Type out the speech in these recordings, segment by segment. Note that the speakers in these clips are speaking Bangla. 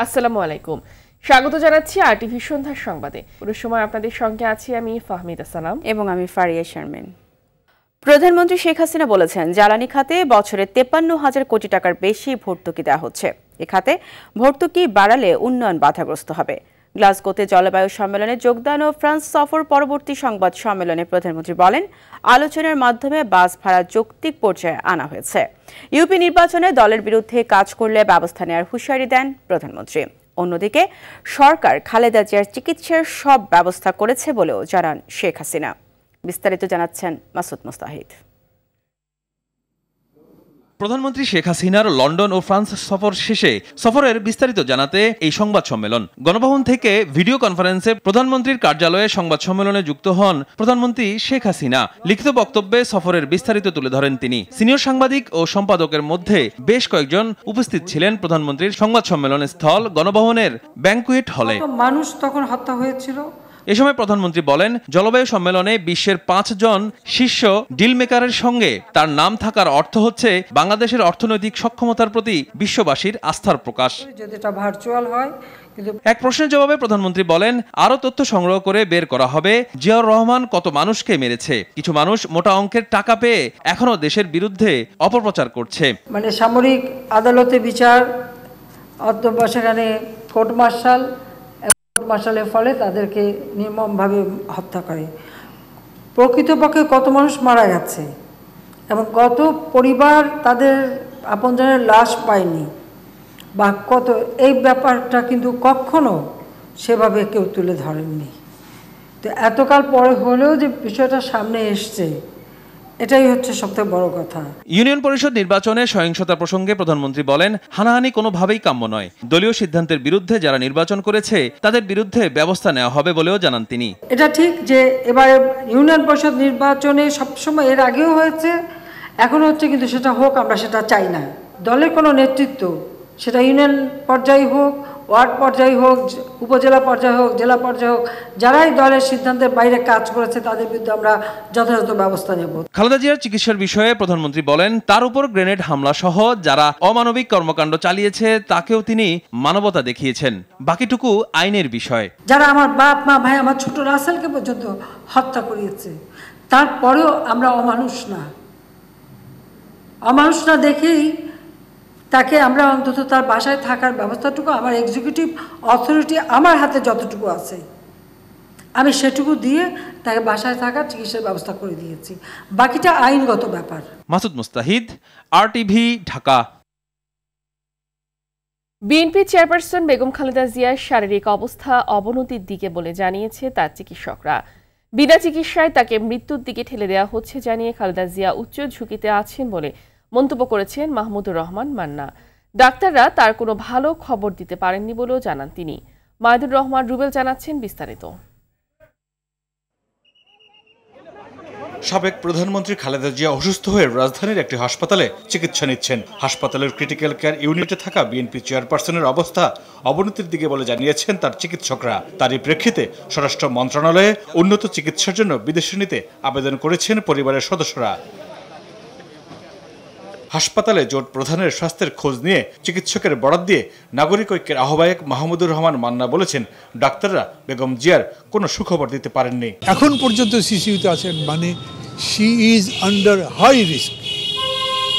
আসসালামু আলাইকুম, স্বাগত জানাচ্ছি আরটিভি সন্ধ্যার সংবাদে। পুরো সময় আপনাদের সঙ্গে আছি আমি ফাহমিদা সালাম এবং আমি ফারিয়া শারমিন। প্রধানমন্ত্রী শেখ হাসিনা বলেছেন, জ্বালানি খাতে বছরে 53,000 কোটি টাকার বেশি ভর্তুকি দেওয়া হচ্ছে। এ খাতে ভর্তুকি বাড়ালে উন্নয়ন বাধাগ্রস্ত হবে। গ্লাসগোতে জলবায়ু সম্মেলনে যোগদান ও ফ্রান্স সফর পরবর্তী সংবাদ সম্মেলনে প্রধানমন্ত্রী বলেন, আলোচনার মাধ্যমে বাস ভাড়া যৌক্তিক পর্যায়ে আনা হয়েছে। ইউপি নির্বাচনে দলের বিরুদ্ধে কাজ করলে ব্যবস্থা নেওয়ার হুঁশিয়ারি দেন প্রধানমন্ত্রী। অন্যদিকে সরকার খালেদা জিয়ার চিকিৎসার সব ব্যবস্থা করেছে বলেও জানান শেখ হাসিনা। বিস্তারিত জানাচ্ছেন মাসুদ মুস্তাহিদ। প্রধানমন্ত্রী শেখ হাসিনার লন্ডন ও ফ্রান্স সফর শেষে সফরের বিস্তারিত জানাতে এই সংবাদ সম্মেলন। গণভবন থেকে ভিডিও কনফারেন্সে প্রধানমন্ত্রীর কার্যালয়ে সংবাদ সম্মেলনে যুক্ত হন প্রধানমন্ত্রী শেখ হাসিনা। লিখিত বক্তব্যে সফরের বিস্তারিত তুলে ধরেন তিনি। সিনিয়র সাংবাদিক ও সম্পাদকের মধ্যে বেশ কয়েকজন উপস্থিত ছিলেন প্রধানমন্ত্রীর সংবাদ সম্মেলন স্থল গণভবনের ব্যাংকুয়েট হলে। মানুষ তখন হত্যা হয়েছিল। এ সময় প্রধানমন্ত্রী বলেন, জলবায়ু সম্মেলনে বিশ্বের 5 জন শীর্ষ ডিল মেকারের সঙ্গে তার নাম থাকার অর্থ হচ্ছে বাংলাদেশের অর্থনৈতিক সক্ষমতার প্রতি বিশ্ববাসীর আস্থার প্রকাশ। যদি এটা ভার্চুয়াল হয়। এক প্রশ্নের জবাবে প্রধানমন্ত্রী বলেন, আরো তথ্য সংগ্রহ করে বের করা হবে জিয়াউর রহমান কত মানুষকে মেরেছে। কিছু মানুষ মোটা অঙ্কের টাকা পেয়ে এখনো দেশের বিরুদ্ধে অপপ্রচার করছে। মানে সামরিক আদালতে বিচার অথবা সেখানে কোর্ট মার্শালের ফলে তাদেরকে নির্মমভাবে হত্যা করে। প্রকৃতপক্ষে কত মানুষ মারা গেছে এবং কত পরিবার তাদের আপনজনের লাশ পায়নি বা কত, এই ব্যাপারটা কিন্তু কখনো সেভাবে কেউ তুলে ধরেননি। তো এতকাল পরে হলেও যে বিষয়টা সামনে এসছে, এটাই হচ্ছে সবথেকে বড় কথা। ইউনিয়ন পরিষদ নির্বাচনে সহিংসতা প্রসঙ্গে প্রধানমন্ত্রী বলেন, হানাহানি কোনোভাবেই কাম্য নয়। দলীয় সিদ্ধান্তের বিরুদ্ধে যারা নির্বাচন করেছে তাদের বিরুদ্ধে ব্যবস্থা নেওয়া হবে বলেও জানান তিনি। এটা ঠিক যে এবারে ইউনিয়ন পরিষদ নির্বাচনে সবসময় এর আগেও হয়েছে, এখন হচ্ছে, কিন্তু সেটা হোক, আমরা সেটা চাই না। দলের কোনো নেতৃত্ব, সেটা ইউনিয়ন পর্যায়ে হোক, ওয়ার্ড পর্যায়ে হোক, উপজেলা পর্যায়ে হোক, জেলা পর্যায়ে হোক, যারাই দলের সিদ্ধান্তের বাইরে কাজ করেছে তাদের বিরুদ্ধে আমরা যথাযথ ব্যবস্থা নেব। খালেদা জিয়ার চিকিৎসার বিষয়ে প্রধানমন্ত্রী বলেন, তার উপর গ্রেনেড হামলা সহ যারা অমানবিক কর্মকাণ্ড চালিয়েছে তাকেও তিনি মানবতা দেখিয়েছেন। বাকিটুকু আইনের বিষয়। যারা আমার বাপ মা ভাই, আমার ছোট রাসেলকে পর্যন্ত হত্যা করিয়েছে, তারপরেও আমরা অমানুষ না দেখেই তাকে আমরা অন্তত তার বাসায় থাকার ব্যবস্থাটুকু, আমার এক্সিকিউটিভ অথরিটি আমার হাতে যতটুকু আছে আমি সেটুকু দিয়ে তাকে বাসায় থাকার চিকিৎসার ব্যবস্থা করে দিয়েছি। বাকিটা আইনগত ব্যাপার। মাসুদ মুস্তাহিদ, আরটিভি, ঢাকা। বিএনপি চেয়ারপারসন বেগম খালেদা জিয়ার শারীরিক অবস্থা অবনতির দিকে বলে জানিয়েছে তার চিকিৎসকরা। বিনা চিকিৎসায় তাকে মৃত্যুর দিকে ঠেলে দেওয়া হচ্ছে জানিয়ে খালেদা জিয়া উচ্চ ঝুঁকিতে আছেন বলে মন্তব্য করেছেন মাহমুদুর রহমান মান্না। ডাক্তাররা তার কোনো ভালো খবর দিতে পারেননি বলেও জানান তিনি। মাহিদুর রহমান রুবেল জানাচ্ছেন বিস্তারিত। সাবেক প্রধানমন্ত্রী খালেদা জিয়া অসুস্থ হয়ে রাজধানীর একটি হাসপাতালে চিকিৎসা নিচ্ছেন। হাসপাতালের ক্রিটিক্যাল কেয়ার ইউনিটে থাকা বিএনপি চেয়ারপারসনের অবস্থা অবনতির দিকে বলে জানিয়েছেন তার চিকিৎসকরা। তারই প্রেক্ষিতে স্বরাষ্ট্র মন্ত্রণালয়ে উন্নত চিকিৎসার জন্য বিদেশে নিতে আবেদন করেছেন পরিবারের সদস্যরা। হাসপাতালে জোট প্রধানের স্বাস্থ্যের খোঁজ নিয়ে চিকিৎসকের বরাত দিয়ে নাগরিক ঐক্যের আহ্বায়ক মাহমুদুর রহমান মান্না বলেছেন, ডাক্তাররা বেগম জিয়ার কোনো সুখবর দিতে পারেননি। এখন পর্যন্ত সিসিইউতে আছেন, মানে she is under high risk.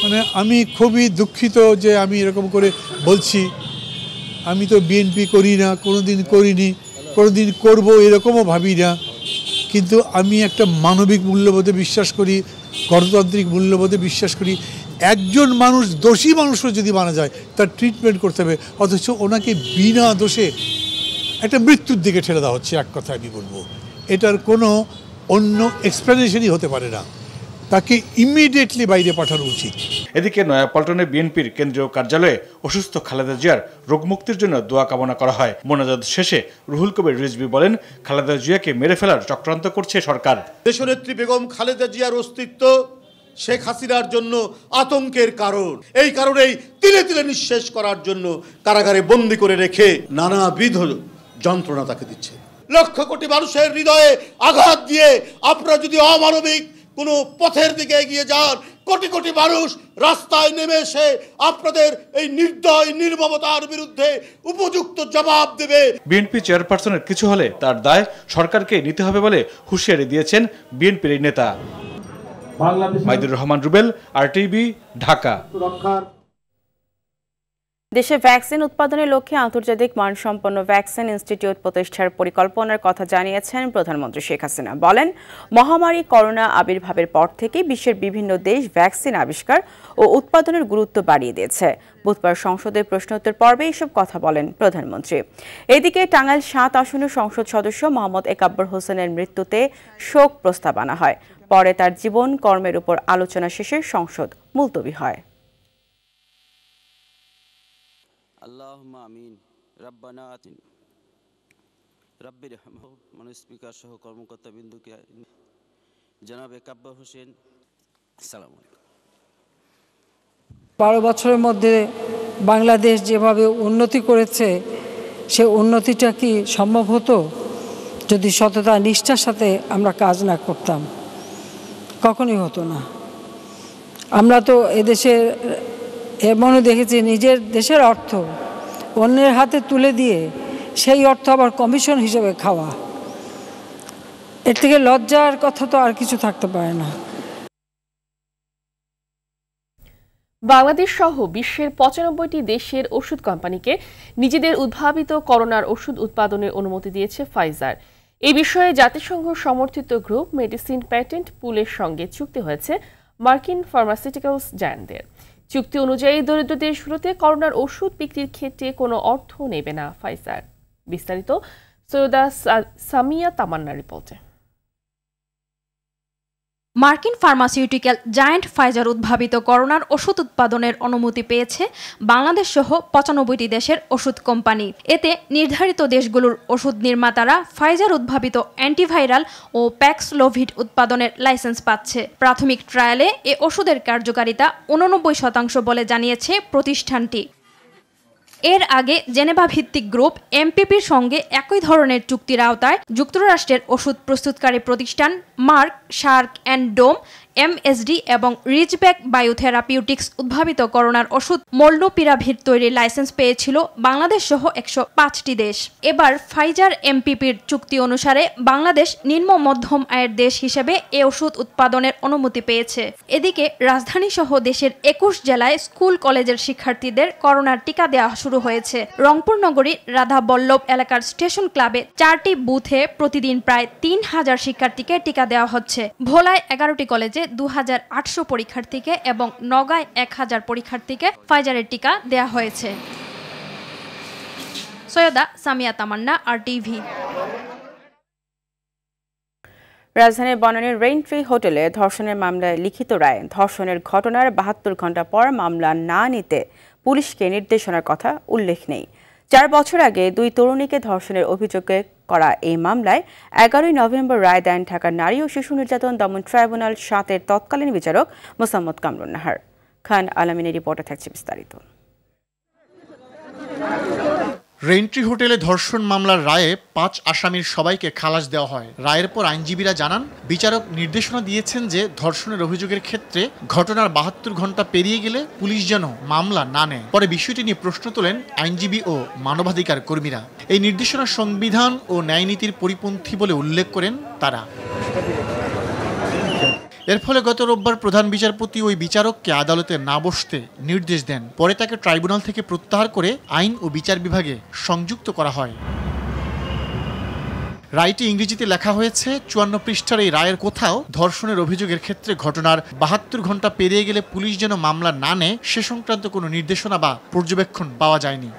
মানে আমি খুবই দুঃখিত যে আমি এরকম করে বলছি। আমি তো বিএনপি করি না, কোনোদিন করিনি, কোনোদিন করব এরকমও ভাবি না। কিন্তু আমি একটা মানবিক মূল্যবোধে বিশ্বাস করি, গণতান্ত্রিক মূল্যবোধে বিশ্বাস করি। একজন মানুষ, দোষী মানুষও যদি মারা যায় তার ট্রিটমেন্ট করতে হবে, অথচ ওনাকে বিনা দোষে একটা মৃত্যুর দিকে ঠেলে দেওয়া হচ্ছে। এক কথা আমি বলবো, এটার কোনো অন্য এক্সপ্লেনেশনই হতে পারে না। তাকে ইমিডিয়েটলি বাইরে পাঠানো উচিত। এদিকে নয়াপল্টনে বিএনপির কেন্দ্রীয় কার্যালয়ে অসুস্থ খালেদা জিয়ার রোগমুক্তির জন্য দোয়া কামনা করা হয়। মোনাজাত শেষে রুহুল কবির রিজভী বলেন, খালেদা জিয়াকে মেরে ফেলার চক্রান্ত করছে সরকার। দেশনেত্রী বেগম খালেদা জিয়ার অস্তিত্ব শেখ হাসিনার জন্য আতঙ্কের কারণ। এই কারণেই তিলে তিলে নিঃশেষ করার জন্য কারাগারে বন্দী করে রেখে নানাবিধ যন্ত্রণা তাকে দিচ্ছে। লক্ষ কোটি মানুষের হৃদয়ে আঘাত দিয়ে আপনারা যদি অমানবিক কোনো পথের দিকে এগিয়ে যান, কোটি কোটি মানুষ রাস্তায় নেমে এসে আপনাদের এই নির্দয় নির্মমতার বিরুদ্ধে উপযুক্ত জবাব দেবে। বিএনপি চেয়ারপারসনের কিছু হলে তার দায় সরকারকে নিতে হবে বলে হুঁশিয়ারি দিয়েছেন বিএনপির নেতা। মাইদুর রহমান রুবেল, RTV, ঢাকা। দেশে ভ্যাকসিন উৎপাদনের লক্ষ্যে আন্তর্জাতিক মানসম্পন্ন ভ্যাকসিন ইনস্টিটিউট প্রতিষ্ঠার পরিকল্পনার কথা জানিয়েছেন প্রধানমন্ত্রী শেখ হাসিনা। বলেন, মহামারী করোনা আবির্ভাবের পর থেকে বিশ্বের বিভিন্ন দেশ ভ্যাকসিন আবিষ্কার ও উৎপাদনের গুরুত্ব বাড়িয়ে দিয়েছে। বুধবার সংসদের প্রশ্নোত্তর পর্বে এসব কথা বলেন প্রধানমন্ত্রী। এদিকে টাঙ্গাইল ৭ আসনের সংসদ সদস্য মোহাম্মদ একাব্বর হোসেনের মৃত্যুতে শোক প্রস্তাব আনা হয়। পরে তার জীবন কর্মের উপর আলোচনা শেষে সংসদ মুলতবি হয়। আল্লাহুম্মা আমিন। রাব্বানা আতিন রাব্বির রহমহু। স্পিকার সহ কর্মকর্তা বিন্দুকে জনাব একাব্বর হোসেন, আসসালামু আলাইকুম। 12 বছরের মধ্যে বাংলাদেশ যেভাবে উন্নতি করেছে, সে উন্নতিটা কি সম্ভব হতো যদি সততা নিষ্ঠার সাথে আমরা কাজ না করতাম? কখনোই হতো না। আমরা তো এদেশের এমনও দেখেছি, নিজের দেশের অর্থ অন্যের হাতে তুলে দিয়ে সেই অর্থ আবার কমিশন হিসেবে খাওয়া। এর থেকে লজ্জার কথা তো আর কিছু থাকতে পারে না। বাংলাদেশ সহ বিশ্বের 95টি দেশের ওষুধ কোম্পানিকে নিজেদের উদ্ভাবিত করোনার ওষুধ উৎপাদনের অনুমতি দিয়েছে ফাইজার। এই বিষয়ে জাতিসংঘ সমর্থিত গ্রুপ মেডিসিন প্যাটেন্ট পুলের সঙ্গে চুক্তি হয়েছে মার্কিন ফার্মাসিউটিক্যালস জায়ান্টদের। চুক্তি অনুযায়ী দরিদ্র দেশগুলোতে করোনার ওষুধ বিক্রির ক্ষেত্রে কোনো অর্থ নেবে না ফাইজার। বিস্তারিত সৈয়দা সামিয়া তামান্নার রিপোর্টে। মার্কিন ফার্মাসিউটিক্যাল জায়ান্ট ফাইজার উদ্ভাবিত করোনার ওষুধ উৎপাদনের অনুমতি পেয়েছে বাংলাদেশ সহ 95টি দেশের ওষুধ কোম্পানি। এতে নির্ধারিত দেশগুলোর ওষুধ নির্মাতারা ফাইজার উদ্ভাবিত অ্যান্টিভাইরাল ও প্যাক্সলোভিড উৎপাদনের লাইসেন্স পাচ্ছে। প্রাথমিক ট্রায়ালে এ ওষুধের কার্যকারিতা 89% বলে জানিয়েছে প্রতিষ্ঠানটি। এর আগে জেনেভা ভিত্তিক গ্রুপ এমপিপির সঙ্গে একই ধরনের চুক্তির আওতায় যুক্তরাষ্ট্রের ওষুধ প্রস্তুতকারী প্রতিষ্ঠান Merck, Sharp and Dohme, MSD এবং রিচব্যাক বায়োথেরাপিউটিক্স উদ্ভাবিত করোনার ওষুধ মোল্নুপিরাভির তৈরির লাইসেন্স পেয়েছিল বাংলাদেশ সহ 105টি দেশ। এবার ফাইজার এমপিপির চুক্তি অনুসারে বাংলাদেশ নিম্ন মধ্যম আয়ের দেশ হিসেবে এ ওষুধ উৎপাদনের অনুমতি পেয়েছে। এদিকে রাজধানী সহ দেশের 21 জেলায় স্কুল কলেজের শিক্ষার্থীদের করোনার টিকা দেওয়া শুরু হয়েছে। রংপুর নগরীর রাধা বল্লভ এলাকার স্টেশন ক্লাবে 4টি বুথে প্রতিদিন প্রায় 3000 শিক্ষার্থীকে টিকা দেওয়া হচ্ছে। ভোলায় 11টি কলেজে 2800 পরীক্ষার্থীকে এবং নগাঁয় 1000 পরীক্ষার্থীকে ফাইজারের টিকা দেয়া হয়েছে। সৈয়দা সামিয়া তামান্না, RTV। রাজধানীর বনানীর রেইনট্রি হোটেলে ধর্ষণের মামলায় লিখিত রায়। ধর্ষণের ঘটনার 72 ঘণ্টা পর মামলা না নিতে পুলিশকে নির্দেশনার কথা উল্লেখ নেই। 4 বছর আগে 2 তরুণীকে ধর্ষণের অভিযোগে করা এই মামলায় 11 নভেম্বর রায় দেন ঢাকার নারী ও শিশু নির্যাতন দমন ট্রাইব্যুনাল 7-এর তৎকালীন বিচারক মোসাম্মদ কামরুন নাহার। খান আলমিনের রিপোর্টে থাকছে বিস্তারিত। রেইনট্রি হোটেলে ধর্ষণ মামলার রায়ে 5 আসামির সবাইকে খালাস দেওয়া হয়। রায়ের পর আইনজীবীরা জানান, বিচারক নির্দেশনা দিয়েছেন যে ধর্ষণের অভিযোগের ক্ষেত্রে ঘটনার 72 ঘণ্টা পেরিয়ে গেলে পুলিশ যেন মামলা না নেয়। পরে বিষয়টি নিয়ে প্রশ্ন তোলেন আইনজীবী ও মানবাধিকার কর্মীরা। এই নির্দেশনা সংবিধান ও ন্যায়নীতির পরিপন্থী বলে উল্লেখ করেন তারা। এর ফলে গত রোববার প্রধান বিচারপতি ওই বিচারককে আদালতে না বসতে নির্দেশ দেন। পরে তাকে ট্রাইব্যুনাল থেকে প্রত্যাহার করে আইন ও বিচার বিভাগে সংযুক্ত করা হয়। রায়টি ইংরেজিতে লেখা হয়েছে। 54 পৃষ্ঠার এই রায়ের কোথাও ধর্ষণের অভিযোগের ক্ষেত্রে ঘটনার 72 ঘণ্টা পেরিয়ে গেলে পুলিশ যেন মামলা না নেয় সে সংক্রান্ত কোনো নির্দেশনা বা পর্যবেক্ষণ পাওয়া যায়নি।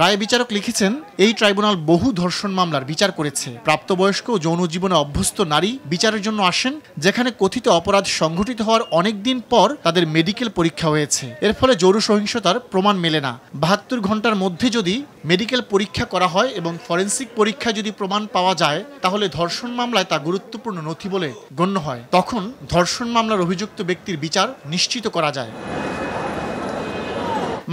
রায় বিচারক লিখেছেন, এই ট্রাইব্যুনাল বহু ধর্ষণ মামলার বিচার করেছে। প্রাপ্তবয়স্ক ও যৌন জীবনে অভ্যস্ত নারী বিচারের জন্য আসেন যেখানে কথিত অপরাধ সংঘটিত হওয়ার অনেক দিন পর তাদের মেডিকেল পরীক্ষা হয়েছে। এর ফলে যৌন সহিংসতার প্রমাণ মেলে না। 72 ঘণ্টার মধ্যে যদি মেডিকেল পরীক্ষা করা হয় এবং ফরেনসিক পরীক্ষায় যদি প্রমাণ পাওয়া যায় তাহলে ধর্ষণ মামলায় তা গুরুত্বপূর্ণ নথি বলে গণ্য হয়। তখন ধর্ষণ মামলার অভিযুক্ত ব্যক্তির বিচার নিশ্চিত করা যায়।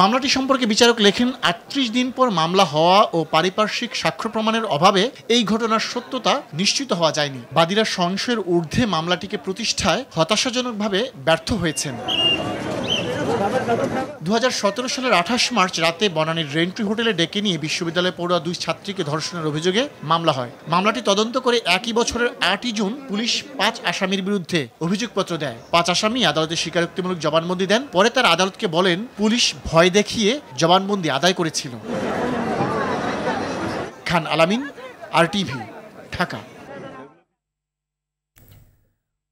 মামলাটি সম্পর্কে বিচারক লেখেন ৩৮ দিন পর মামলা হওয়া ও পারিপার্শ্বিক সাক্ষ্য প্রমাণের অভাবে এই ঘটনার সত্যতা নিশ্চিত হওয়া যায়নি। বাদীরা সংশয়ের ঊর্ধ্বে মামলাটিকে প্রতিষ্ঠায় হতাশাজনকভাবে ব্যর্থ হয়েছেন। 2017 সালের 28 মার্চ রাতে বনানীর রেন্ট্রি হোটেলে ডেকে নিয়ে বিশ্ববিদ্যালয়ে পড়ুয়া 2 ছাত্রীকে ধর্ষণের অভিযোগে মামলা হয়। মামলাটি তদন্ত করে একই বছরের 8 জুন পুলিশ 5 আসামির বিরুদ্ধে অভিযোগপত্র দেয়। 5 আসামি আদালতে স্বীকারোক্তিমূলক জবানবন্দি দেন। পরে তারা আদালতকে বলেন পুলিশ ভয় দেখিয়ে জবানবন্দি আদায় করেছিল। খান আলামিন, RTV, ঢাকা।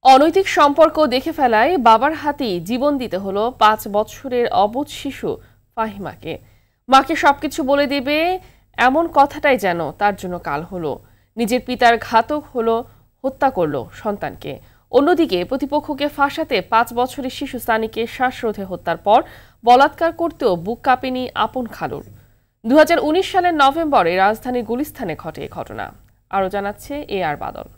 অনৈতিক সম্পর্ক দেখে ফেলায় বাবার হাতেই জীবন দিতে হলো 5 বছরের অবুঝ শিশু ফাহিমাকে। মাকে সবকিছু বলে দেবে এমন কথাটাই যেন তার জন্য কাল হলো। নিজের পিতার ঘাতক হলো, হত্যা করলো সন্তানকে। অন্যদিকে প্রতিপক্ষকে ফাঁসাতে 5 বছরের শিশু সানিকে শ্বাসরোধে হত্যার পর বলাৎকার করতেও বুক কাঁপেনি আপন খালুর। 2019 সালের নভেম্বরে রাজধানীর গুলিস্তানে ঘটে এ ঘটনা। আরও জানাচ্ছে AR বাদল।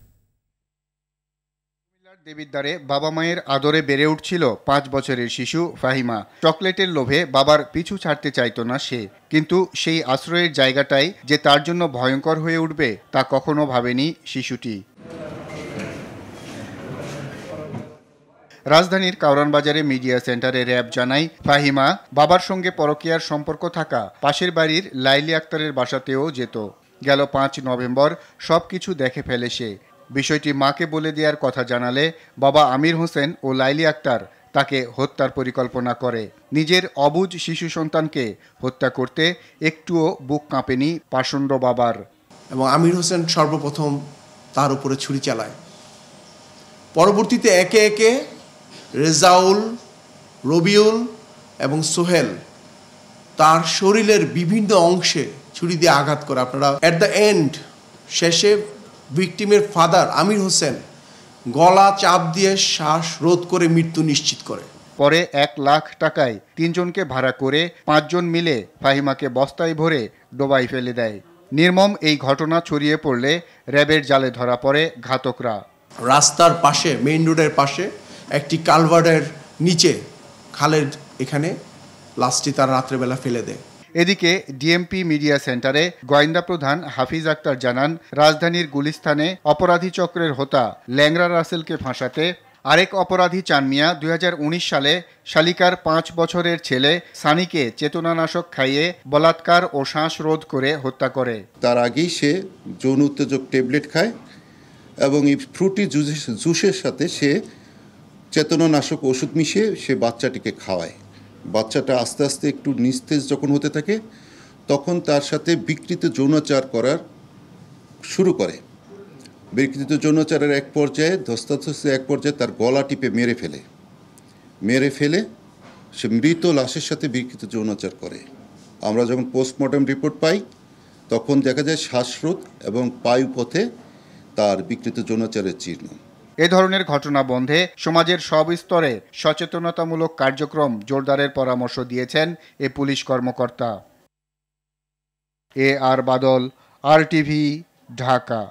দেবিদ্বারে বাবা মায়ের আদরে বেড়ে উঠছিল 5 বছরের শিশু ফাহিমা। চকলেটের লোভে বাবার পিছু ছাড়তে চাইতো না সে, কিন্তু সেই আশ্রয়ের জায়গাটাই যে তার জন্য ভয়ঙ্কর হয়ে উঠবে তা কখনো ভাবেনি শিশুটি। রাজধানীর কাউরান বাজারে মিডিয়া সেন্টারে র্যাব জানায় ফাহিমা বাবার সঙ্গে পরকীয়ার সম্পর্ক থাকা পাশের বাড়ির লাইলি আক্তারের বাসাতেও যেত। গেল 5 নভেম্বর সবকিছু দেখে ফেলে সে। বিষয়টি মাকে বলে দেওয়ার কথা জানালে বাবা আমির হোসেন ও লাইলি আক্তার তাকে হত্যার পরিকল্পনা করে। নিজের অবুঝ শিশু সন্তানকে হত্যা করতে একটুও বুক কাঁপেনি পাষণ্ড বাবার। এবং আমির হোসেন সর্বপ্রথম তার উপরে ছুরি চালায়। পরবর্তীতে একে একে রেজাউল, রবিউল এবং সোহেল তার শরীরের বিভিন্ন অংশে ছুরি দিয়ে আঘাত করে। আপনারা অ্যাট দ্য এন্ড শেষে ভিকটিমের ফাদার আমির হোসেন গলা চাপ দিয়ে শ্বাস রোধ করে মৃত্যু নিশ্চিত করে। পরে 1 লাখ টাকায় 3 জনকে ভাড়া করে 5 জন মিলে ফাহিমাকে বস্তায় ভরে ডোবায় ফেলে দেয়। নির্মম এই ঘটনা ছড়িয়ে পড়লে র্যাবের জালে ধরা পড়ে ঘাতকরা। রাস্তার পাশে, মেইন রোডের পাশে একটি কালভার্টের নিচে খালের এখানে লাশটি তার রাত্রেবেলা ফেলে দেয়। এদিকে ডিএমপি মিডিয়া সেন্টারে গোয়েন্দা প্রধান হাফিজ আক্তার জানান, রাজধানীর গুলিস্তানে অপরাধী চক্রের হোতা ল্যাংরা রাসেলকে ফাঁসাতে আরেক অপরাধী চান মিয়া 2019 সালে শালিকার 5 বছরের ছেলে সানিকে চেতনানাশক খাইয়ে বলাৎকার ও শ্বাসরোধ করে হত্যা করে। তার আগেই সে যৌন উত্তেজক ট্যাবলেট খায় এবং এই ফ্রুটি জুসের সাথে সে চেতনানাশক ওষুধ মিশিয়ে সে বাচ্চাটিকে খাওয়ায়। বাচ্চাটা আস্তে আস্তে একটু নিস্তেজ যখন হতে থাকে তখন তার সাথে বিকৃত যৌনাচার করার শুরু করে। বিকৃত যৌনাচারের এক পর্যায়ে তার গলা টিপে মেরে ফেলে সে মৃত লাশের সাথে বিকৃত যৌনাচার করে। আমরা যখন পোস্টমর্টম রিপোর্ট পাই তখন দেখা যায় শ্বাসরোধ এবং বায়ুপথে তার বিকৃত যৌনাচারের চিহ্ন। এ ধরনের ঘটনা বন্ধে সমাজের সব স্তরে সচেতনতামূলক কার্যক্রম জোরদারের পরামর্শ দিয়েছেন এ পুলিশ কর্মকর্তা। AR বাদল, RTV, ঢাকা।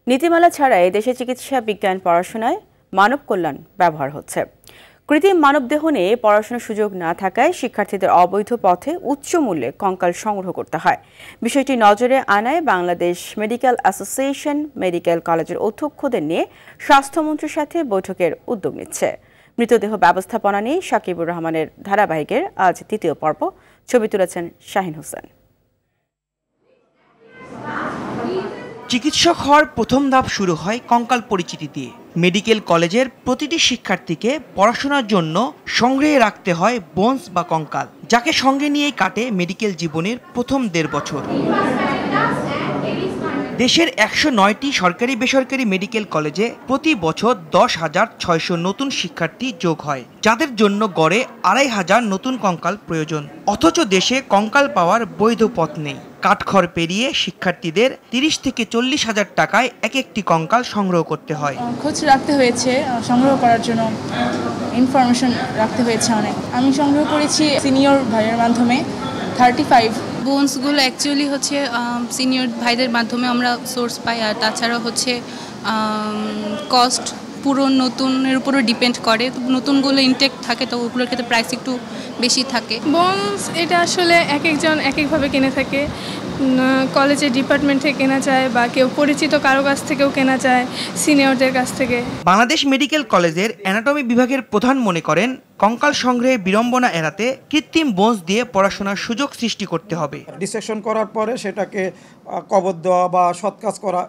নীতিমালা ছাড়াই দেশে চিকিৎসা বিজ্ঞান পড়াশোনায় মানব কল্যাণ ব্যবহার হচ্ছে। কৃত্রিম মানবদেহ নিয়ে পড়াশোনার সুযোগ না থাকায় শিক্ষার্থীদের অবৈধ পথে উচ্চ মূল্যে কঙ্কাল সংগ্রহ করতে হয়। বিষয়টি নজরে আনায় বাংলাদেশ মেডিকেল অ্যাসোসিয়েশন মেডিকেল কলেজের অধ্যক্ষদের নিয়ে স্বাস্থ্যমন্ত্রীর সাথে বৈঠকের উদ্যোগ নিচ্ছে। মৃতদেহ ব্যবস্থাপনা নিয়ে সাকিবুর রহমানের ধারাবাহিকের আজ 3য় পর্ব। ছবি তুলেছেন শাহিন হোসেন। চিকিৎসক হওয়ার প্রথম ধাপ শুরু হয় কঙ্কাল পরিচিতি দিয়ে। মেডিকেল কলেজের প্রতিটি শিক্ষার্থীকে পড়াশোনার জন্য সংগ্রহে রাখতে হয় বোনস বা কঙ্কাল, যাকে সঙ্গে নিয়েই কাটে মেডিকেল জীবনের প্রথম 1.5 বছর। দেশের 109টি সরকারি বেসরকারি মেডিকেল কলেজে প্রতি বছর 10,600 নতুন শিক্ষার্থী যোগ হয়, যাদের জন্য গড়ে 2,500 নতুন কঙ্কাল প্রয়োজন। অথচ দেশে কঙ্কাল পাওয়ার বৈধ পথ নেই। কাঠখড় পেরিয়ে শিক্ষার্থীদের 30 থেকে 40 হাজার টাকায় এক একটি কঙ্কাল সংগ্রহ করতে হয়। খোঁজ রাখতে হয়েছে, সংগ্রহ করার জন্য ইনফরমেশন রাখতে হয়েছে অনেক। আমি সংগ্রহ করেছি সিনিয়র ভাইয়ের মাধ্যমে 35 বোনসগুলো অ্যাকচুয়ালি হচ্ছে সিনিয়র ভাইদের মাধ্যমে আমরা সোর্স পাই। আর তাছাড়া হচ্ছে কস্ট পুরো নতুনের উপরও ডিপেন্ড করে। নতুনগুলো ইনটেক থাকে তো ওগুলোর ক্ষেত্রে প্রাইস একটু বেশি থাকে। বোনস এটা আসলে এক একজন এক একভাবে কিনে থাকে। কলেজের ডিপার্টমেন্ট থেকে কেনা যায় বা কেউ পরিচিত কারো কাছ থেকেও কেনা যায়, সিনিয়রদের কাছ থেকে। বাংলাদেশ মেডিকেল কলেজের অ্যানাটমি বিভাগের প্রধান মনে করেন কঙ্কাল সংগ্রহে বিড়ম্বনা এড়াতে কৃত্রিম বোনস দিয়ে পড়াশোনার সুযোগ সৃষ্টি করতে হবে। ডিসেকশন করার পরে সেটাকে কবর দেওয়া বা সৎকাজ করা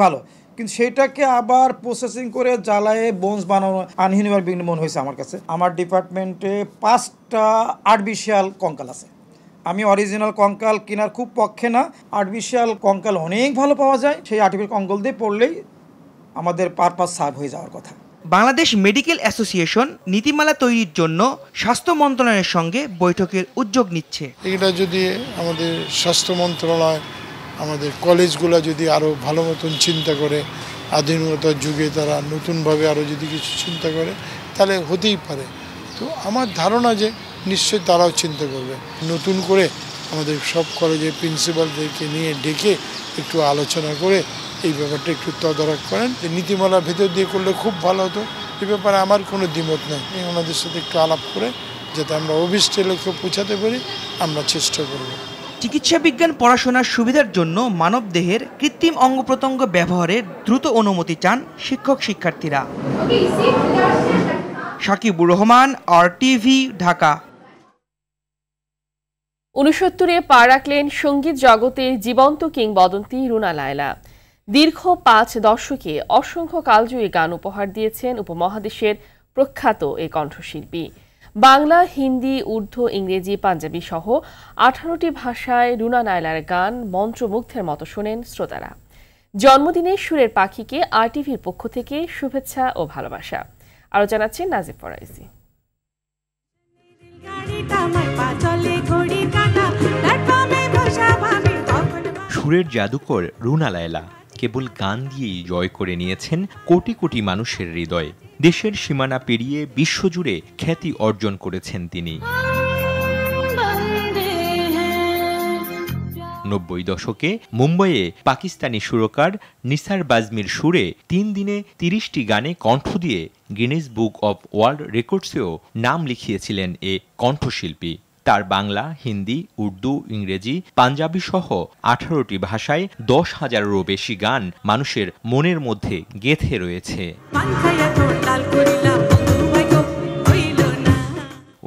ভালো, কিন্তু সেটাকে আবার প্রসেসিং করে জ্বালায়ে বোনস বানানো আনহিউম্যান মনে হয়েছে আমার কাছে। আমার ডিপার্টমেন্টে 5টা আর্টিফিশিয়াল কঙ্কাল আছে। আমি অরিজিনাল কঙ্কাল কেনার খুব পক্ষে না, আর্টিফিশিয়াল কঙ্কাল অনেক ভালো পাওয়া যায়, সেই আর্টিফিশিয়াল কঙ্কাল দিয়ে পড়লেই আমাদের পারপাস সার্ভ হয়ে যাওয়ার কথা। বাংলাদেশ মেডিকেল অ্যাসোসিয়েশন নীতিমালা তৈরির জন্য স্বাস্থ্য মন্ত্রণালয়ের সঙ্গে বৈঠকের উদ্যোগ নিচ্ছে। এটা যদি আমাদের স্বাস্থ্য মন্ত্রণালয়, আমাদের কলেজগুলো যদি আরও ভালো মতন চিন্তা করে, আধুনিকতার যুগে তারা নতুনভাবে আরও যদি কিছু চিন্তা করে তাহলে হতেই পারে। তো আমার ধারণা যে নিশ্চয়ই তারাও চিন্তা করবে, নতুন করে আমাদের সব কলেজের প্রিন্সিপালদেরকে নিয়ে ডেকে একটু আলোচনা করে এই ব্যাপারটা একটু তদারক করেন। নীতিমালার ভেতর দিয়ে করলে খুব ভালো হতো। এই ব্যাপারে আমার কোনো দ্বিমত নেই। ওনাদের সাথে একটু আলাপ করে যাতে আমরা অভিষ্ট লক্ষ্যে পৌঁছাতে পারি আমরা চেষ্টা করব। চিকিৎসা বিজ্ঞান পড়াশোনার সুবিধার জন্য মানবদেহের কৃত্রিম অঙ্গ প্রত্যঙ্গ ব্যবহারের দ্রুত অনুমতি চান শিক্ষক শিক্ষার্থীরা। সাকিবুর রহমান, RTV, ঢাকা। 69-এ পা রাখলেন সঙ্গীত জগতের জীবন্ত কিংবদন্তি রুনা লায়লা। দীর্ঘ 5 দশকে অসংখ্য কালজয়ী গান উপহার দিয়েছেন উপমহাদেশের প্রখ্যাত এই কণ্ঠশিল্পী। বাংলা, হিন্দি, উর্দু, ইংরেজি, পাঞ্জাবি সহ 18টি ভাষায় রুনা লায়লার গান মন্ত্রমুগ্ধের মতো শোনেন শ্রোতারা। জন্মদিনে সুরের পাখিকে RTVর পক্ষ থেকে শুভেচ্ছা ও ভালোবাসা। আরও জানাচ্ছেন নাজিব ফরাইজি। সুরের জাদুকর রুনা লায়লা কেবল গান দিয়েই জয় করে নিয়েছেন কোটি কোটি মানুষের হৃদয়। দেশের সীমানা পেরিয়ে বিশ্বজুড়ে খ্যাতি অর্জন করেছেন তিনি। 90 দশকে মুম্বাইয়ে পাকিস্তানি সুরকার নিসার বাজমির সুরে 3 দিনে 30টি গানে কণ্ঠ দিয়ে গিনেস বুক অব ওয়ার্ল্ড রেকর্ডসেও নাম লিখিয়েছিলেন এ কণ্ঠশিল্পী। তার বাংলা, হিন্দি, উর্দু, ইংরেজি, পাঞ্জাবি সহ 18টি ভাষায় 10,000-এরও বেশি গান মানুষের মনের মধ্যে গেঁথে রয়েছে।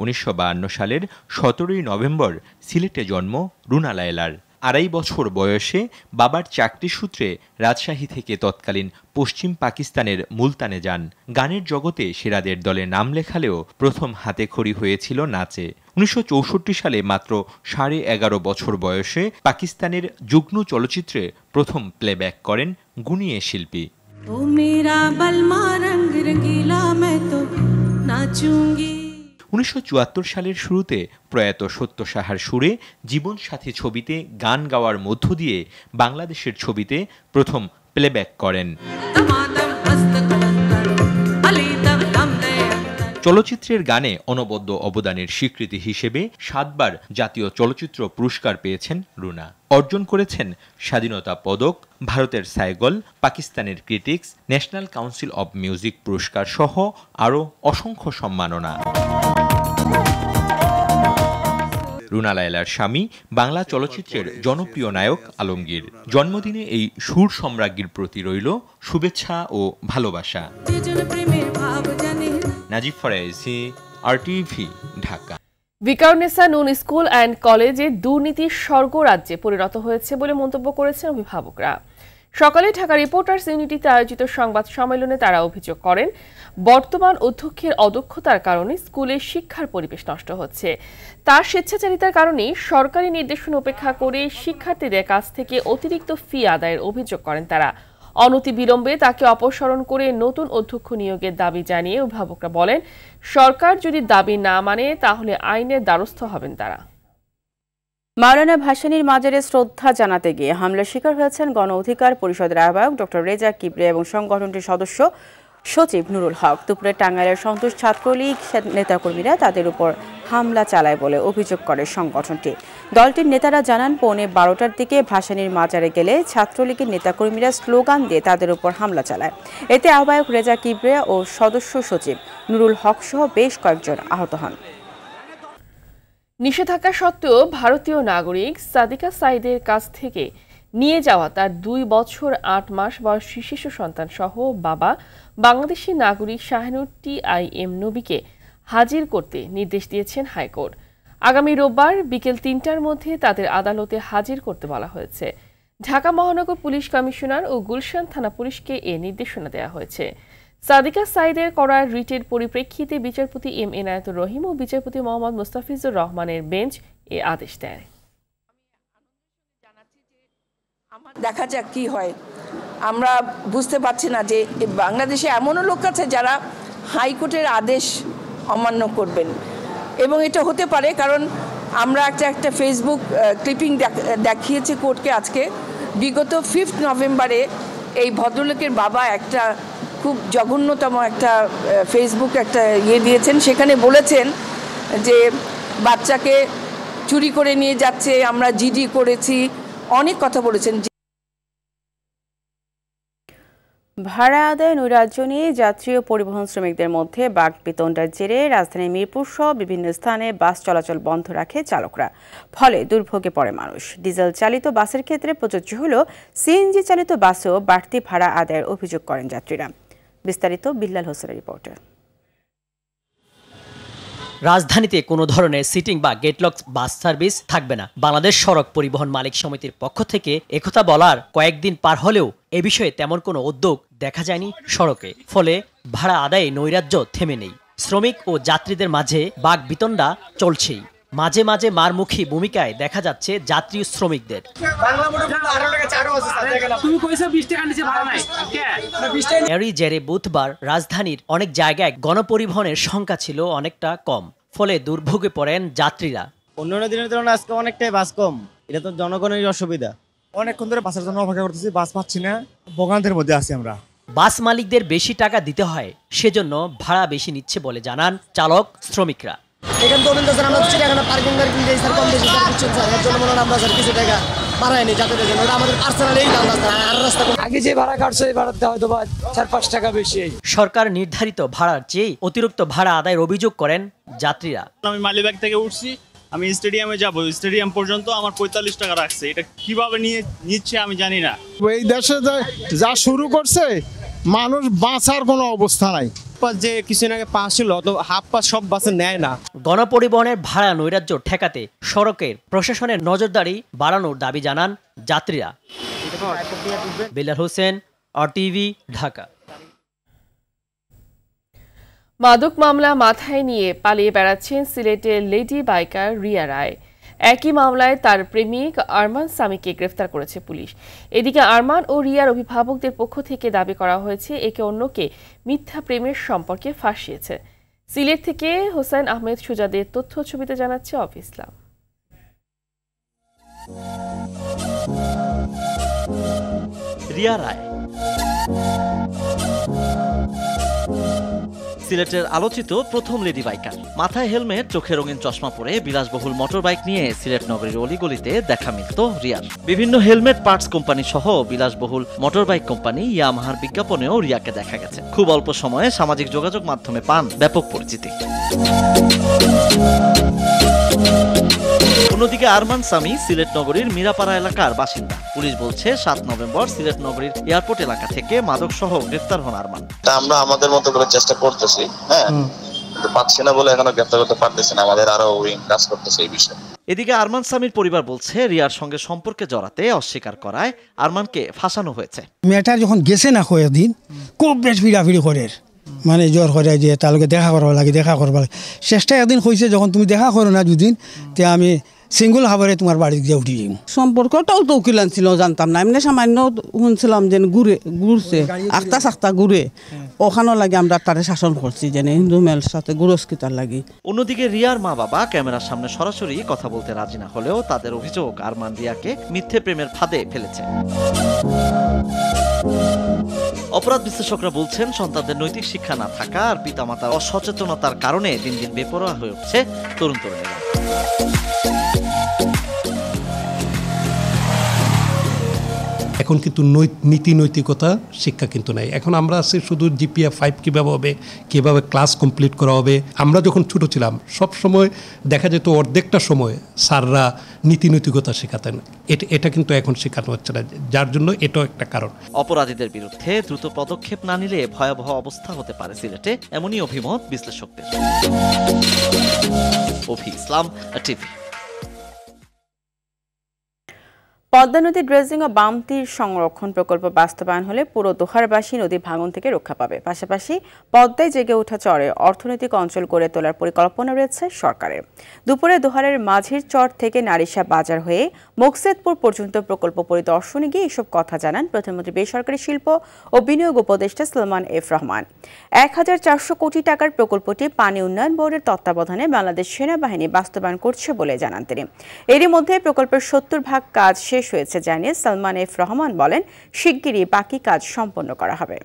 1952 সালের 17ই নভেম্বর সিলেটে জন্ম রুনা লায়লার। 2.5 বছর বয়সে বাবার চাকরি সূত্রে রাজশাহী থেকে তৎকালীন পশ্চিম পাকিস্তানের মুলতানে যান। গানের জগতে সেরাদের দলে নাম লেখালেও প্রথম হাতেখড়ি হয়েছিল নাচে। 1964 সালে মাত্র 11.5 বছর বয়সে পাকিস্তানের জুগনু চলচ্চিত্রে প্রথম প্লেব্যাক করেন গুণীয় শিল্পী। 1974 সালের শুরুতে প্রয়াত সত্য সাহার সুরে জীবনসাথী ছবিতে গান গাওয়ার মধ্য দিয়ে বাংলাদেশের ছবিতে প্রথম প্লেব্যাক করেন। চলচ্চিত্রের গানে অনবদ্য অবদানের স্বীকৃতি হিসেবে 7 বার জাতীয় চলচ্চিত্র পুরস্কার পেয়েছেন রুনা। অর্জন করেছেন স্বাধীনতা পদক, ভারতের সাইগল, পাকিস্তানের critics, national council of music পুরস্কার সহ আরও অসংখ্য সম্মাননা। রুনা লায়লার স্বামী বাংলা চলচ্চিত্রের জনপ্রিয় নায়ক আলমগীর। জন্মদিনে এই সুর সম্রাজ্ঞীর প্রতি রইল শুভেচ্ছা ও ভালোবাসা। Najib Faraizi, RTV, Dhaka. Viqarunnisa Noon school and কলেজে দুর্নীতির স্বর্গরাজ্যে পরিণত হয়েছে বলে মন্তব্য করেছেন অভিভাবকরা। সকালে ঢাকা রিপোর্টার্স ইউনিটিতে আয়োজিত সংবাদ সম্মেলনে তারা অভিযোগ করেন, বর্তমান অধ্যক্ষের অদক্ষতার কারণে স্কুলের শিক্ষার পরিবেশ নষ্ট হচ্ছে। তার স্বেচ্ছাচারিতার কারণে সরকারি নির্দেশনা উপেক্ষা করে শিক্ষার্থীদের কাছ থেকে অতিরিক্ত ফি আদায়ের অভিযোগ করেন তারা। অনতিবিলম্বে তাকে অপসারণ করে নতুন অধ্যক্ষ নিয়োগের দাবি জানিয়ে অভিভাবকরা বলেন, সরকার যদি দাবি না মানে তাহলে আইনের দ্বারস্থ হবেন তারা। মাওলানা ভাসানীর মাজারে শ্রদ্ধা জানাতে গিয়ে হামলার শিকার হয়েছেন গণ অধিকার পরিষদের আহ্বায়ক ডক্টর রেজা কিবরিয়া এবং সংগঠনটির সদস্য সচিব নুরুল হক। দুপুরে টাঙ্গাইলের সন্তোষ ছাত্রলীগ নেতাকর্মীরা তাদের উপর হামলা চালায় বলে অভিযোগ করে সংগঠনটি। দলটির নেতারা জানান, 12:15টার দিকে ভাসানীর মাজারে গেলে ছাত্রলীগের নেতাকর্মীরা স্লোগান দিয়ে তাদের উপর হামলা চালায়। এতে আহ্বায়ক রেজা কিবরিয়া ও সদস্য সচিব নুরুল হক সহ বেশ কয়েকজন আহত হন। নিষেধাজ্ঞা সত্ত্বেও ভারতীয় নাগরিক সাদিকা সাইদের কাছ থেকে নিয়ে যাওয়া তার 2 বছর 8 মাস বয়সী শিশু সন্তান সহ বাবা বাংলাদেশি নাগরিক শাহিনুর TIM নবীকে হাজির করতে নির্দেশ দিয়েছেন হাইকোর্ট। আগামী রোববার বিকেল 3টার মধ্যে তাদের আদালতে হাজির করতে বলা হয়েছে। ঢাকা মহানগর পুলিশ কমিশনার ও গুলশান থানা পুলিশকে এ নির্দেশনা দেওয়া হয়েছে। সাদিকা সাইদের করা রিটের পরিপ্রেক্ষিতে বিচারপতি M এনায়েতুর রহিম ও বিচারপতি মোহাম্মদ মুস্তাফিজুর রহমানের বেঞ্চ এ আদেশ দেয়। দেখা যাক কি হয়। আমরা বুঝতে পারছি না যে বাংলাদেশে এমনও লোক আছে যারা হাইকোর্টের আদেশ অমান্য করবেন, এবং এটা হতে পারে কারণ আমরা একটা ফেসবুক ক্লিপিং দেখিয়েছি কোর্টকে আজকে। বিগত 5 নভেম্বরে এই ভদ্রলোকের বাবা একটা খুব জঘন্যতম একটা ফেসবুক একটা দিয়েছেন, সেখানে বলেছেন যে বাচ্চাকে চুরি করে নিয়ে যাচ্ছে, আমরা জিডি করেছি, অনেক কথা বলেছেন। ভাড়া আদায় নৈরাজ্য নিয়ে যাত্রী ও পরিবহন শ্রমিকদের মধ্যে বাকবিতণ্ডার জেরে রাজধানীর মিরপুর সহ বিভিন্ন স্থানে বাস চলাচল বন্ধ রাখে চালকরা। ফলে দুর্ভোগে পড়ে মানুষ। ডিজেল চালিত বাসের ক্ষেত্রে প্রযোজ্য হলেও সিএনজি চালিত বাসেও বাড়তি ভাড়া আদায়ের অভিযোগ করেন যাত্রীরা। বিস্তারিত বিল্লাল হোসেনের রিপোর্টে। রাজধানীতে কোনো ধরনের সিটিং বা গেটলক বাস সার্ভিস থাকবে না। বাংলাদেশ সড়ক পরিবহন মালিক সমিতির পক্ষ থেকে একথা বলার কয়েকদিন পার হলেও এ বিষয়ে তেমন কোনো উদ্যোগ দেখা যায়নি সড়কে। ফলে ভাড়া আদায়ে নৈরাজ্য থেমে নেই। শ্রমিক ও যাত্রীদের মাঝে বাকবিতণ্ডা চলছেই। মাঝে মাঝে মারমুখী ভূমিকায় দেখা যাচ্ছে যাত্রী শ্রমিকদের। এরই জেরে বুধবার রাজধানীর অনেক জায়গায় গণপরিবহনের সংখ্যা ছিল অনেকটা কম। ফলে দুর্ভোগে পড়েন যাত্রীরা। অন্যান্য দিনের তুলনায় আজকে অনেকটাই বাস কম। এটা তো জনগণের অসুবিধা। অনেকক্ষণ ধরে বাসের জন্য অপেক্ষা করতেছি, বাস পাচ্ছি না, ভোগান্তির মধ্যে আছি আমরা। বাস মালিকদের বেশি টাকা দিতে হয়, সেজন্য ভাড়া বেশি নিচ্ছে বলে জানান চালক শ্রমিকরা। এখান তো আমরা চিড়িয়াখানা পার্কিং দিই স্যার, কম বেশি স্যার বুঝছেন স্যার, এর জন্য মনে হয় আমরা স্যার কিছু টাকা বাড়ায়নি যাত্রীদের জন্য। ওটা আমাদের পার্সোনাল এই দাম আর রাস্তা আগে যে ভাড়া কাটছে এই ভাড়াতে হয়তো বা 4-5 টাকা বেশি। সরকার নির্ধারিত ভাড়ার চেয়ে অতিরিক্ত ভাড়া আদায়ের অভিযোগ করেন যাত্রীরা। আমি মালিবাগ থেকে উঠছি, আমি স্টেডিয়ামে যাব, স্টেডিয়াম পর্যন্ত আমার 45 টাকা রাখছে। এটা কিভাবে নিচ্ছে আমি জানি না। এই দেশে যা শুরু করছে মানুষ বাঁচার কোনো অবস্থা নাই। যে কিছুদিন আগে পাস ছিল তো হাফ পাস সব বাসে নেয় না। গণপরিবহনের ভাড়া নৈরাজ্য ঠেকাতে সড়কের প্রশাসনের নজরদারি বাড়ানোর দাবি জানান যাত্রীরা। বিল্লাল হোসেন, RTV, ঢাকা। মাদক মামলা মাথায় নিয়ে পালিয়ে বেড়াচ্ছেন সিলেটের লেডি বাইকার রিয়া রায়। একই মামলায় তার প্রেমিক আরমান সামিকে গ্রেফতার করেছে পুলিশ। এদিকে আরমান ও রিয়ার অভিভাবকদের পক্ষ থেকে দাবি করা হয়েছে একে অন্যকে মিথ্যা প্রেমের সম্পর্কে ফাঁসিয়েছে। সিলেট থেকে হোসেন আহমেদ সুজাদের তথ্য ছবিতে জানাচ্ছে অফ ইসলাম। রিয়া রায় সিলেটের আলোচিত প্রথম লেডি বাইকার। মাথায় হেলমেট, চোখে রঙিন চশমা পরে বিলাসবহুল মোটর বাইক নিয়ে সিলেট নগরীর অলিগলিতে দেখা মিলত রিয়ার। বিভিন্ন হেলমেট পার্টস কোম্পানি সহ বিলাসবহুল মোটর বাইক কোম্পানি ইয়ামাহার বিজ্ঞাপনেও রিয়াকে দেখা গেছে। খুব অল্প সময়ে সামাজিক যোগাযোগ মাধ্যমে পান ব্যাপক পরিচিতি। অন্যদিকে আরমান সামি সিলেট নগরীর মিরাপাড়া এলাকার বাসিন্দা। পুলিশ বলছে 7 নভেম্বর সিলেট নগরীর এয়ারপোর্ট এলাকা থেকে মাদক সহ গ্রেফতার হন আরমান। আমরা আমাদের মতো করে চেষ্টা করতেছি, হ্যাঁ, কিন্তু পাচ্ছি না বলে এখনো গ্রেফতার করতে পারতেছি না। আমাদের আরো উইং কাজ করতেছে এই বিষয়ে। এদিকে আরমান সামির পরিবার বলছে রিয়ার সঙ্গে সম্পর্কে জড়াতে অস্বীকার করায় আরমানকে ফাঁসানো হয়েছে। মেয়েটা যখন গেছে না কয়েকদিন খুব বেশ ভিড়াভিড়ি করে, মানে জ্বর করে যে তাহলে দেখা করবা লাগে, দেখা করবা লাগে। চেষ্টা একদিন হয়েছে যখন তুমি দেখা করো না দুদিন, তে আমি সিঙ্গুল হাবারে তোমার বাড়ি গিয়ে উঠি যাই। সম্পর্কটাও তো উকিলান ছিল জানতাম না, এমনি সামান্য শুনছিলাম যে ঘুরছে আখতা সাখতা ঘুরে, ওখানেও লাগে আমরা তারে শাসন করছি যে হিন্দু মেয়ের সাথে গুরস্কিতার লাগি। অন্যদিকে রিয়ার মা বাবা ক্যামেরার সামনে সরাসরি কথা বলতে রাজি না হলেও তাদের অভিযোগ আরমান রিয়াকে মিথ্যে প্রেমের ফাঁদে ফেলেছে। অপরাধ বিশ্লেষকরা বলছেন, সন্তানদের নৈতিক শিক্ষা না থাকা আর পিতামাতার অসচেতনতার কারণে দিন দিন বেপরোয়া হয়ে উঠছে তরুণ তরুণীরা। এখন কিন্তু নীতি নৈতিকতা শিক্ষা কিন্তু নাই। এখন আমরা আছি শুধু GPA 5 কীভাবে হবে, কীভাবে ক্লাস কমপ্লিট করা হবে। আমরা যখন ছোটো ছিলাম সব সময় দেখা যেত অর্ধেকটা সময় স্যাররা নীতি নৈতিকতা শেখাতেন, এটা কিন্তু এখন শেখানো হচ্ছে না, যার জন্য এটাও একটা কারণ। অপরাধীদের বিরুদ্ধে দ্রুত পদক্ষেপ না নিলে ভয়াবহ অবস্থা হতে পারে সিলেটে, এমনই অভিমত বিশ্লেষকদের। অভি ইসলাম, টিভি। পদ্মা নদী ড্রেজিং ও বাম তীর সংরক্ষণ প্রকল্প বাস্তবায়ন হলে পুরো দোহারবাসী নদী ভাঙন থেকে রক্ষা পাবে। পাশাপাশি পদ্মায় জেগে ওঠা চরে অর্থনৈতিক অঞ্চল গড়ে তোলার পরিকল্পনা রয়েছে সরকারের। দুপুরে দোহারের মাঝির চর থেকে নারিশা বাজার হয়ে মোকসেদপুর পর্যন্ত প্রকল্প পরিদর্শনে গিয়ে এসব কথা জানান প্রধানমন্ত্রী বেসরকারি শিল্প ও বিনিয়োগ উপদেষ্টা সালমান এফ রহমান। 1400 কোটি টাকার প্রকল্পটি পানি উন্নয়ন বোর্ডের তত্ত্বাবধানে বাংলাদেশ সেনাবাহিনী বাস্তবায়ন করছে বলে জানান তিনি। এরই মধ্যে প্রকল্পের 70% কাজ শেষ হয়েছে জানিয়ে সালমান এফ রহমান বলেন, শিগগিরই বাকি কাজ সম্পন্ন করা হবে।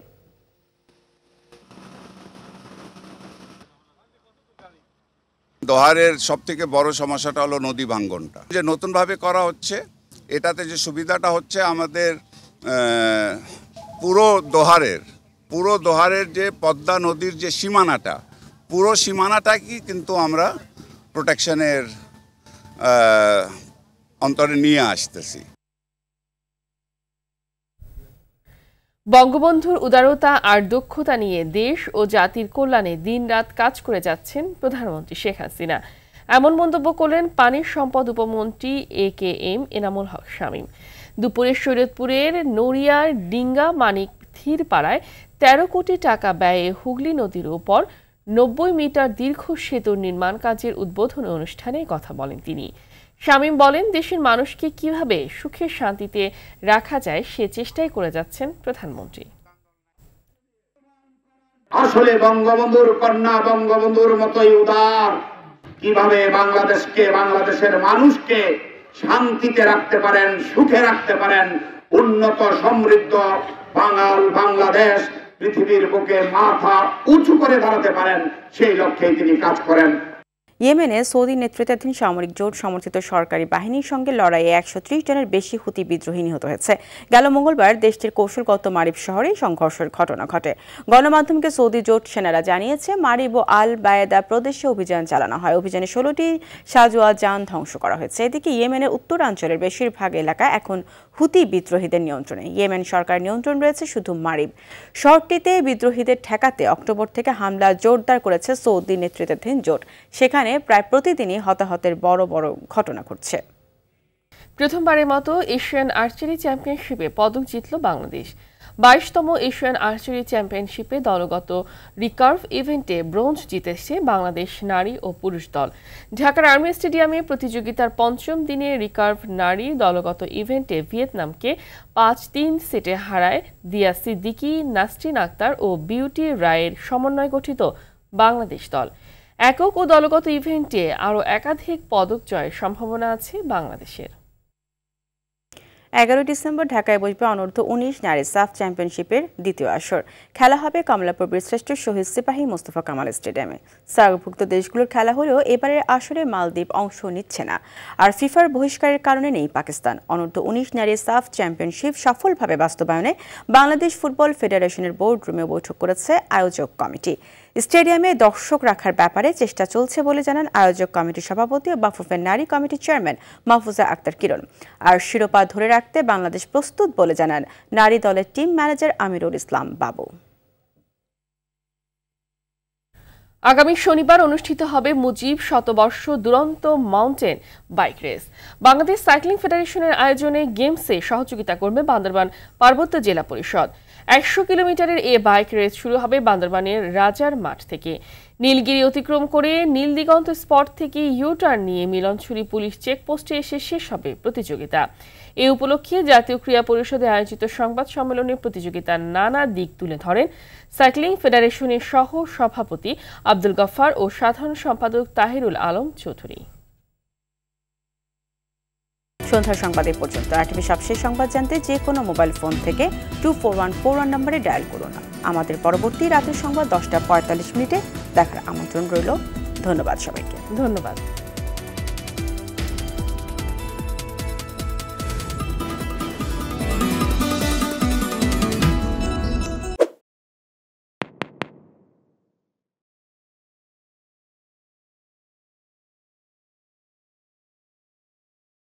দোহারের সবথেকে বড় সমস্যাটা হলো নদী ভাঙ্গনটা, যে নতুনভাবে করা হচ্ছে। এটাতে যে সুবিধাটা হচ্ছে, আমাদের পুরো দোহারের যে পদ্মা নদীর যে সীমানাটা, পুরো সীমানাটাকে কিন্তু আমরা প্রোটেকশনের অন্তরে নিয়ে আসতেছি। বঙ্গবন্ধুর উদারতা আর দক্ষতা নিয়ে দেশ ও জাতির কল্যাণে দিনরাত কাজ করে যাচ্ছেন প্রধানমন্ত্রী শেখ হাসিনা, এমন মন্তব্য করলেন পানির সম্পদ উপমন্ত্রী AKM এনামুল হক শামীম। দুপুরে শরীয়তপুরের নড়িয়ার ডিঙ্গা মানিক থিরপাড়ায় 13 কোটি টাকা ব্যয়ে হুগলি নদীর উপর 90 মিটার দীর্ঘ সেতুর নির্মাণ কাজের উদ্বোধনী অনুষ্ঠানে কথা বলেন তিনি। শামীম বলেন, দেশের মানুষকে কিভাবে সুখে শান্তিতে রাখা যায় সে চেষ্টাই করে যাচ্ছেন প্রধানমন্ত্রী। আসলে বঙ্গবন্ধুর কন্যা বঙ্গবন্ধুর মতোই উদার, কিভাবে বাংলাদেশের মানুষকে শান্তিতে রাখতে পারেন, সুখে রাখতে পারেন, উন্নত সমৃদ্ধ বাংলাদেশ পৃথিবীর বুকে মাথা উঁচু করে দাঁড়াতে পারেন, সেই লক্ষ্যেই তিনি কাজ করেন। ইয়েমেনে সৌদি নেতৃত্বাধীন সামরিক জোট সমর্থিত সরকারি বাহিনীর সঙ্গে লড়াইয়ে 130 জনের বেশি হুতি বিদ্রোহী নিহত হয়েছে। গেল মঙ্গলবার দেশটির কৌশলগত মারিব শহরে সংঘর্ষের ঘটনা ঘটে। গণমাধ্যমকে সৌদি জোট সেনারা জানিয়েছে, মারিব ও আল বায়েদা প্রদেশে অভিযান চালানো হয়। অভিযানে 16টি সাজোয়া যান ধ্বংস করা হয়েছে। এদিকে ইয়েমেনের উত্তরাঞ্চলের বেশিরভাগ এলাকা এখন হুতি বিদ্রোহীদের নিয়ন্ত্রণে। ইয়েমেন সরকার নিয়ন্ত্রণ রয়েছে শুধু মারিব শহরটিতে। বিদ্রোহীদের ঠেকাতে অক্টোবর থেকে হামলা জোরদার করেছে সৌদি নেতৃত্বাধীন জোট। সেখানে প্রায় প্রতিদিনই হতাহতের বড় বড় ঘটনা ঘটছে। প্রথমবারের মতো এশিয়ান আর্চারি চ্যাম্পিয়নশিপে পদক জিতল বাংলাদেশ। 22তম এশিয়ান আর্চারি চ্যাম্পিয়নশিপে দলগত রিকার্ভ ইভেন্টে ব্রোঞ্জ জিতেছে বাংলাদেশ নারী ও পুরুষ দল। ঢাকার আর্মি স্টেডিয়ামে প্রতিযোগিতার 5ম দিনে রিকার্ভ নারী দলগত ইভেন্টে ভিয়েতনামকে 5-3 সেটে হারায় দিয়া সিদ্দিকী, নাসরিন আক্তার ও বিউটি রায়ের সমন্বয় গঠিত বাংলাদেশ দল। একক ও দলগত ইভেন্টে আরও একাধিক পদক জয়ের সম্ভাবনা আছে বাংলাদেশের। 11 ডিসেম্বর ঢাকায় বসবে অনূর্ধ্ব-19 নারী সাফ চ্যাম্পিয়নশিপের দ্বিতীয় আসর। খেলা হবে কমলাপুর বীরশ্রেষ্ঠ শহীদ সিপাহী মোস্তফা কামাল স্টেডিয়ামে। সার্কভুক্ত দেশগুলোর খেলা হলেও এবারের আসরে মালদ্বীপ অংশ নিচ্ছে না। আর ফিফার বহিষ্কারের কারণে নেই পাকিস্তান। অনূর্ধ্ব-19 নারী সাফ চ্যাম্পিয়নশিপ সফলভাবে বাস্তবায়নে বাংলাদেশ ফুটবল ফেডারেশনের বোর্ড রুমে বৈঠক করেছে আয়োজক কমিটি। স্টেডিয়ামে দর্শক রাখার ব্যাপারে চেষ্টা চলছে বলে জানান আয়োজক কমিটির সভাপতি ও বাফুফের নারী কমিটির চেয়ারম্যান মাহফুজা আক্তার কিরণ। আর শিরোপা ধরে রাখতে বাংলাদেশ প্রস্তুত বলে জানান নারী দলের টিম ম্যানেজার আমিরুল ইসলাম বাবু। আগামী শনিবার অনুষ্ঠিত হবে মুজিব শতবর্ষ দুরন্ত mountain bike race. Bangladesh cycling ফেডারেশনের আয়োজনে গেমসে সহযোগিতা করবে বান্দরবান পার্বত্য জেলা পরিষদ। 100 কিলোমিটারের এ বাইক রেস শুরু হবে বান্দরবানের রাজার মাঠ থেকে। নীলগিরি অতিক্রম করে নীলদিগন্ত স্পট থেকে ইউটার্ন নিয়ে মিলনছড়ি পুলিশ চেকপোস্টে এসে শেষ হবে প্রতিযোগিতা। এ উপলক্ষে জাতীয় ক্রীড়া পরিষদে আয়োজিত সংবাদ সম্মেলনে প্রতিযোগিতার নানা দিক তুলে ধরেন সাইক্লিং ফেডারেশনের সহ সভাপতি আব্দুল গফফার ও সাধারণ সম্পাদক তাহিরুল আলম চৌধুরী। সন্ধ্যার সংবাদ এই পর্যন্ত। আরটিভি সবশেষ সংবাদ জানতে যে কোনো মোবাইল ফোন থেকে 24141 নম্বরে ডায়াল করুন। আমাদের পরবর্তী রাতের সংবাদ 10টা 45 মিনিটে দেখার আমন্ত্রণ রইল। ধন্যবাদ সবাইকে। ধন্যবাদ।